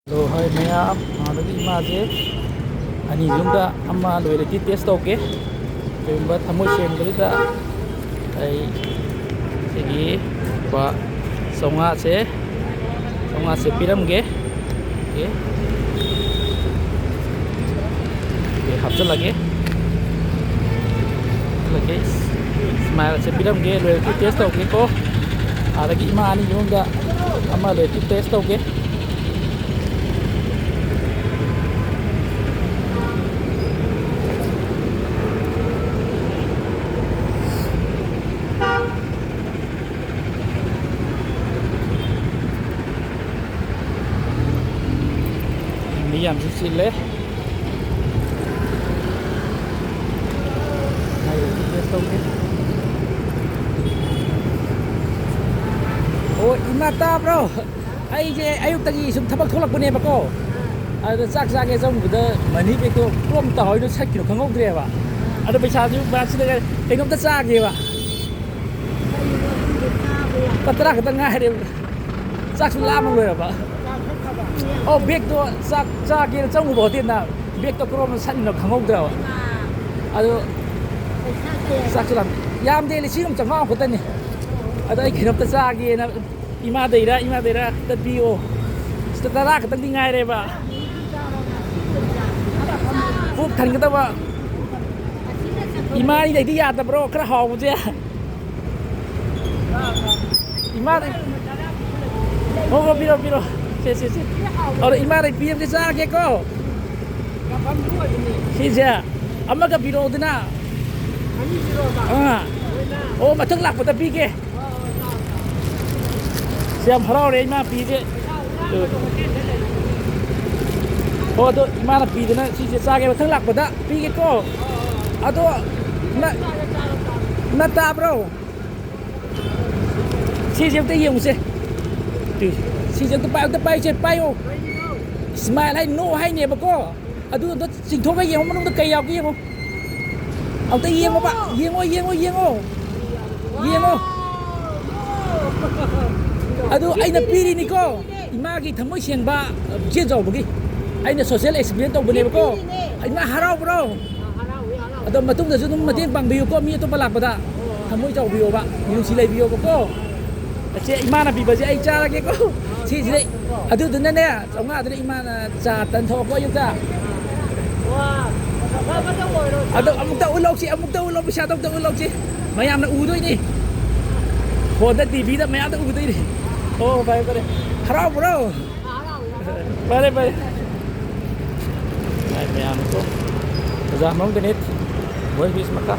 Hello, hi maya. Lagi imaje. Ani jumda amma loyalty test oke. Kemba thamoi sem galida. Ai segi ba songa se piram ge. Oke. Oke, hapsa lagi. Lagi smile se piram ge loyalty test oke ko. Lagi ima ani jumda amma loyalty test oke. Miyam sisile ayo test oke. Oh imata bro ai je ayuk tagi sum thabak tholak bune bako ada sak sak ge jong buda mani be ko prom ta hoi no sak kilo khangau dre ba ada paisa ju ba si de engom ta sa ge ba patra ka ta nga re sak su la mang lo ba oh bek to sak ge jong bo tin na bek to krom san no khangau dra ba ado sak su lam yam de li singom chang ma ko ta ni ada ai khinop ta sa ge na ima deira ta bio setara ka tang ngai re ba phuk than ka ta ba ima ni dai ti ya ta bro kra haw bu je ima oh biro se ora ima dai pm ke sa ke ko si ja amma ka biro dina oh ma thak lak pa ta pi ke siam harau re ma pi je oh do mana pi de na si se sa ke thang lak pa da pi ke ko ado na ta bro si se te yong se si se ta pai se pai o smile hai no hai ne ba ko adu do sing thok ga yeng manung da kai yaw ke yengเอาแต่เยียงบ่เยียงadu aina piri ni ko imagi thamoi siang ba je jaw bagi aina social experience to bane ko aina harau bro adu matung da junum mateng bang biu ko mi to balak bada thamoi jaw biu ba ni si lai biu ko che imana bi ba je ai cha ke ko si adu dun ne songa adu imana cha tan tho ko yu ta adu amuk ta ulok bisa ta ulok si mayam na u doi ni phone ta tv ta mayam ta u doi ni oh bye harau bro bye mayam ko za mong denit boy bis maka